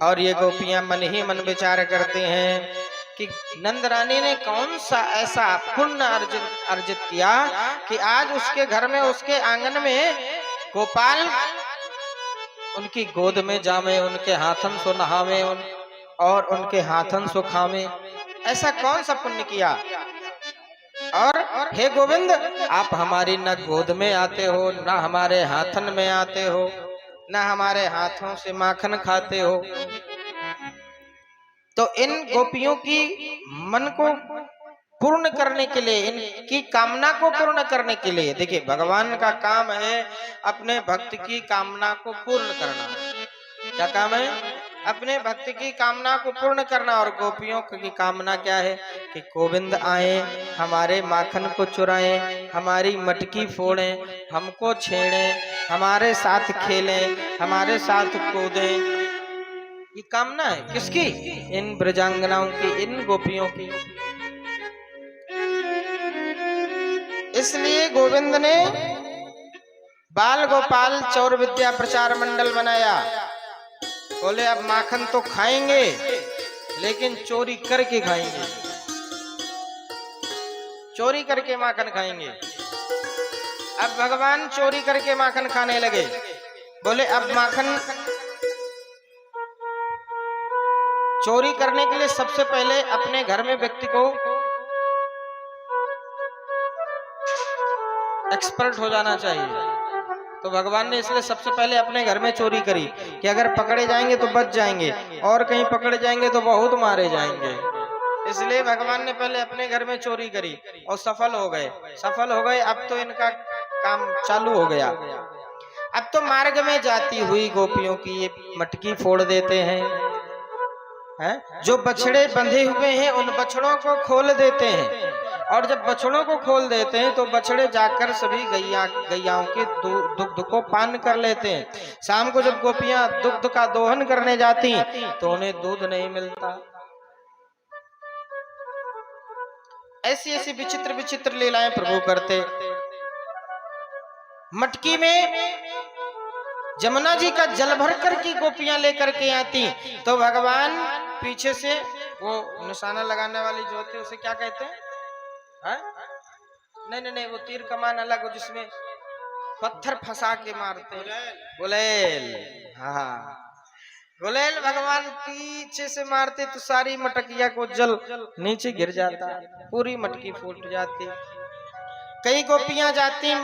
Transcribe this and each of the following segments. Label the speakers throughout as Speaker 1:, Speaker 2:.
Speaker 1: और ये गोपियां मन ही मन विचार करते हैं कि नंद रानी ने कौन सा ऐसा पुण्य अर्जित किया कि आज उसके घर में, उसके आंगन में गोपाल उनकी गोद में जामे, उनके हाथन सो नहावे और उनके हाथन सो खावे। ऐसा कौन सा पुण्य किया? और हे गोविंद, आप हमारी न गोद में आते हो, न हमारे हाथन में आते हो, न हमारे हाथों से माखन खाते हो। तो इन गोपियों की मन को पूर्ण करने के लिए, इनकी कामना को पूर्ण करने के लिए, देखिए भगवान का काम है अपने भक्त की कामना को पूर्ण करना। क्या काम है? अपने भक्त की कामना को पूर्ण करना। और गोपियों की कामना क्या है कि गोविंद आए, हमारे माखन को चुराएं, हमारी मटकी फोड़ें, हमको छेड़ें, हमारे साथ खेलें, हमारे साथ कूदें। ये कामना है किसकी? इन ब्रजांगनाओं की, इन गोपियों की। इसलिए गोविंद ने बाल गोपाल चौर विद्या प्रचार मंडल बनाया। बोले अब माखन तो खाएंगे लेकिन चोरी करके खाएंगे, चोरी करके माखन खाएंगे। अब भगवान चोरी करके माखन खाने लगे। बोले अब माखन चोरी करने के लिए सबसे पहले अपने घर में व्यक्ति को एक्सपर्ट हो जाना चाहिए। तो भगवान ने इसलिए सबसे पहले अपने घर में चोरी करी कि अगर पकड़े जाएंगे तो बच जाएंगे, और कहीं पकड़े जाएंगे तो बहुत मारे जाएंगे। इसलिए भगवान ने पहले अपने घर में चोरी करी और सफल हो गए, सफल हो गए। अब तो इनका काम चालू हो गया। अब तो मार्ग में जाती हुई गोपियों की ये मटकी फोड़ देते हैं, जो बछड़े बंधे हुए हैं उन बछड़ों को खोल देते हैं। और जब बछड़ों को खोल देते हैं तो बछड़े जाकर सभी गैयाओं के दुग्ध को पान कर लेते हैं। शाम को जब गोपियां दुग्ध का दोहन करने जाती तो उन्हें दूध नहीं मिलता। ऐसी ऐसी विचित्र विचित्र लीलाएं प्रभु करते। मटकी में जमुना जी का जल भर कर की गोपियां लेकर के आती तो भगवान पीछे से वो निशाना लगाने वाली जो होती है उसे क्या कहते हैं? नहीं, वो तीर कमान अलग हो जिसमें पत्थर फंसा के मारते, गुलेल। हाँ, गुलेल भगवान पीछे से मारते तो सारी मटकिया को जल नीचे गिर जाता, पूरी मटकी फूट जाती। कई गोपियां जाती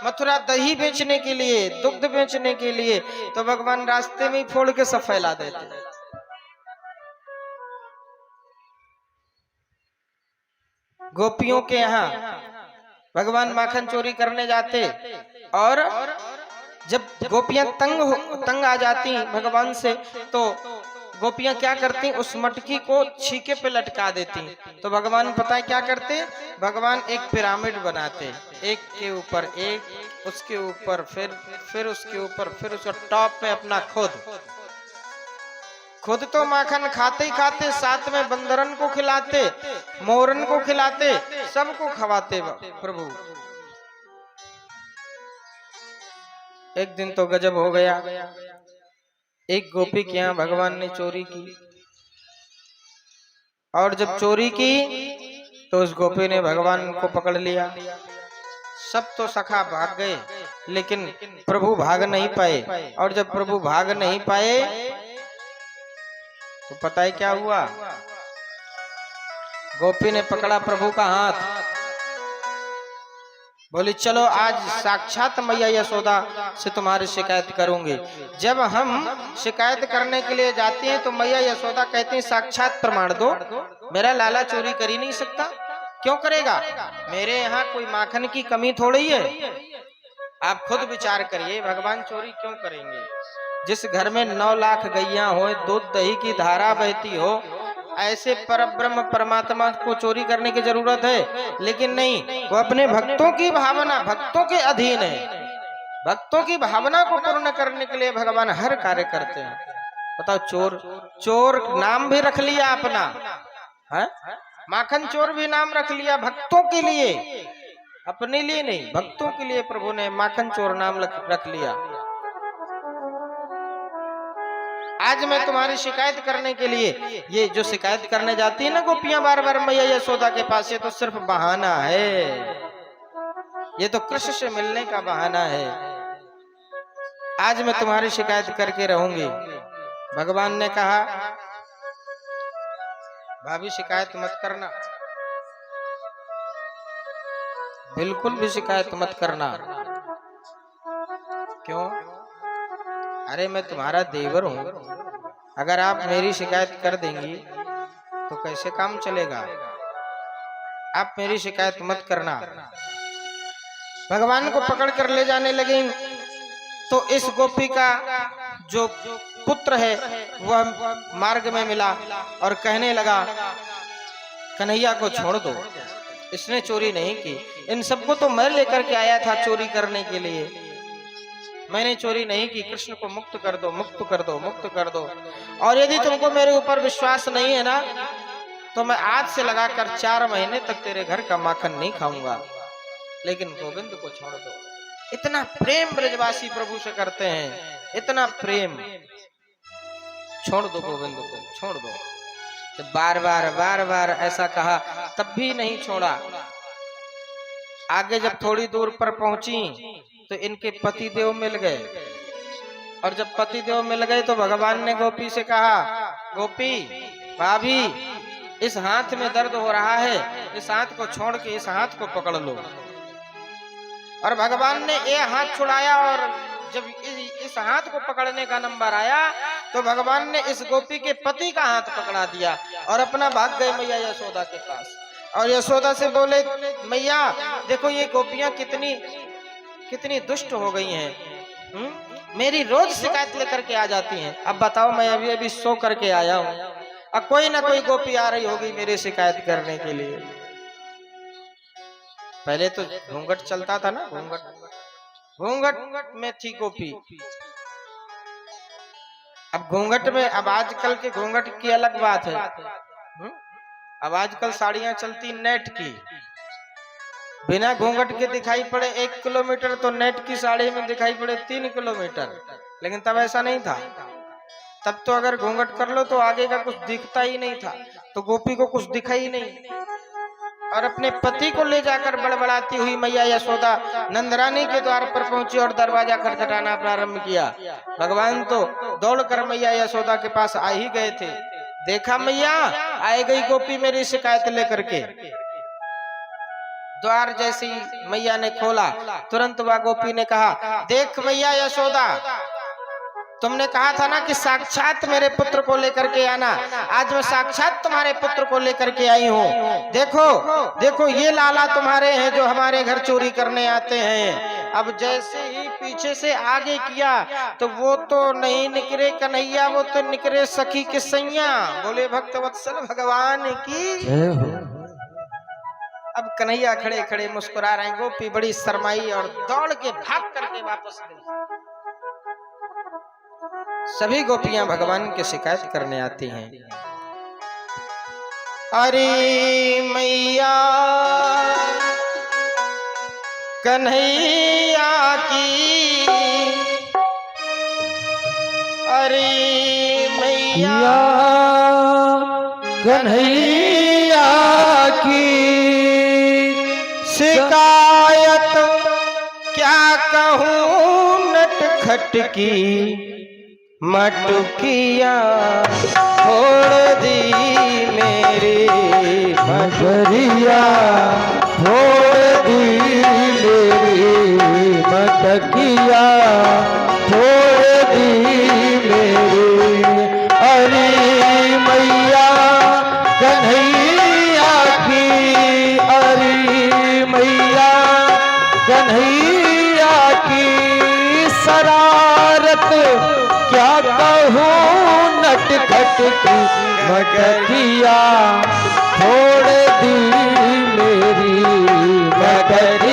Speaker 1: मथुरा दही बेचने के लिए, दुग्ध बेचने के लिए, तो भगवान रास्ते में ही फोड़ के सब फैला देते। गोपियों के यहाँ भगवान माखन चोरी करने जाते और जब गोपियां तंग आ जाती भगवान से तो गोपियां क्या करती? उस मटकी को छीके पे लटका देती। तो भगवान पता है क्या करते? भगवान एक पिरामिड बनाते, एक के ऊपर एक, उसके ऊपर फिर उसके ऊपर, फिर उसके टॉप पे अपना खुद तो माखन खाते ही खाते, साथ में बंदरन को खिलाते, मोरन को खिलाते, सबको खवाते प्रभु। एक दिन तो गजब हो गया। एक गोपी के यहाँ भगवान ने चोरी की और जब चोरी की तो उस गोपी ने भगवान को पकड़ लिया। सब तो सखा भाग गए लेकिन प्रभु भाग नहीं पाए। और जब प्रभु भाग नहीं पाए तो पता है क्या हुआ? गोपी ने पकड़ा प्रभु का हाथ, बोली चलो आज साक्षात मैया यशोदा से तुम्हारी शिकायत करूंगी। जब हम शिकायत करने के लिए जाते हैं तो मैया यशोदा कहती हैं साक्षात प्रमाण दो, मेरा लाला चोरी कर ही नहीं सकता। क्यों करेगा? मेरे यहाँ कोई माखन की कमी थोड़ी है। आप खुद विचार करिए, भगवान चोरी क्यों करेंगे? जिस घर में 9 लाख गैया हो, दूध दही की धारा बहती हो, ऐसे परब्रह्म परमात्मा को चोरी करने की जरूरत है? लेकिन नहीं, वो अपने भक्तों की भावना, भक्तों के अधीन है। भक्तों की भावना को पूर्ण करने के लिए भगवान हर कार्य करते हैं। बताओ, चोर नाम भी रख लिया अपना, है? माखन चोर भी नाम रख लिया भक्तों के लिए, अपने लिए नहीं, भक्तों के लिए प्रभु ने माखन चोर नाम रख लिया। आज मैं तुम्हारी शिकायत करने के लिए, ये जो शिकायत करने जाती है ना गोपियां बार बार मैया यशोदा के पास, ये तो सिर्फ बहाना है, ये तो कृष्ण से मिलने का बहाना है। आज मैं तुम्हारी शिकायत करके रहूंगी। भगवान ने कहा भाभी शिकायत मत करना, बिल्कुल भी शिकायत मत करना। क्यों? अरे मैं तुम्हारा देवर हूं, अगर आप मेरी शिकायत कर देंगी तो कैसे काम चलेगा? आप मेरी शिकायत मत करना। भगवान को पकड़ कर ले जाने लगे तो इस गोपी का जो पुत्र है वह मार्ग में मिला और कहने लगा कन्हैया को छोड़ दो, इसने चोरी नहीं की, इन सबको तो मैं लेकर के आया था चोरी करने के लिए, मैंने चोरी नहीं की, कृष्ण को मुक्त कर दो, मुक्त कर दो, मुक्त कर दो। और यदि तुमको मेरे ऊपर विश्वास नहीं है ना तो मैं आज से लगाकर 4 महीने तक तेरे घर का माखन नहीं खाऊंगा, लेकिन गोविंद को छोड़ दो। इतना प्रेम ब्रजवासी प्रभु से करते हैं, इतना प्रेम, छोड़ दो गोविंद को, छोड़ दो। तो बार बार ऐसा कहा तब भी नहीं छोड़ा। आगे जब थोड़ी दूर पर पहुंची तो इनके पतिदेव मिल गए, और जब पतिदेव मिल गए तो भगवान ने गोपी से कहा गोपी भाभी इस हाथ में दर्द हो रहा है, इस हाथ को छोड़ के इस हाथ को पकड़ लो। और भगवान ने ये हाथ छुड़ाया और जब इस हाथ को पकड़ने का नंबर आया तो भगवान ने इस गोपी के पति का हाथ पकड़ा दिया और अपना भाग गए मैया यशोदा के पास। और यशोदा से बोले मैया देखो ये गोपियां कितनी दुष्ट हो गई हैं, मेरी रोज शिकायत लेकर के आ जाती हैं। अब बताओ मैं अभी सो करके आया हूँ, अब कोई ना कोई गोपी आ रही होगी मेरी शिकायत करने के लिए। पहले तो घूंघट चलता था ना, घूंघट में थी गोपी, अब घूंघट में, अब आजकल के घूंघट की अलग बात है। अब आजकल साड़ियां चलती नेट की, बिना घूंघट के दिखाई पड़े 1 किलोमीटर तो नेट की साड़ी में दिखाई पड़े 3 किलोमीटर, लेकिन तब ऐसा नहीं था। तब तो अगर घूंघट कर लो तो आगे का कुछ दिखता ही नहीं था, तो गोपी को कुछ दिखा ही नहीं। और अपने पति को ले जाकर बड़बड़ाती हुई मैया यशोदा नंदरानी के द्वार पर पहुंची और दरवाजा खटखटाना प्रारंभ किया। भगवान तो दौड़कर मैया यशोदा के पास आ ही गए थे। देखा मैया आ गई गोपी मेरी शिकायत लेकर के। द्वार जैसी मैया ने खोला, तुरंत वह गोपी ने कहा देख मैया यशोदा, तुमने कहा था ना कि साक्षात मेरे पुत्र को लेकर के आना, आज मैं साक्षात तुम्हारे पुत्र को लेकर के आई हूँ। देखो देखो ये लाला तुम्हारे हैं जो हमारे घर चोरी करने आते हैं। अब जैसे ही पीछे से आगे किया तो वो तो नहीं निकले कन्हैया, वो तो निकले सखी के सैया। बोले भक्तवत्सल भगवान की। अब कन्हैया खड़े खड़े मुस्कुरा रहे हैं, गोपी बड़ी शर्माई और दौड़ के भाग करके वापस गई। सभी गोपियां भगवान की शिकायत करने आती हैं। अरे मैया कन्हैया की, अरे मैया कन्हैया की शिकायत क्या कहूँ नटखट की, मटकिया छोड़ दी मेरी मटरिया, छोड़ दी मेरी मटकिया, छोड़ दी मेरी। अरे मैया कन्हैया की, अरे मैया कन्हैया की शरारत क्या कहूँ नटखट की, मटकिया छोड़ दी मेरी मटरिया।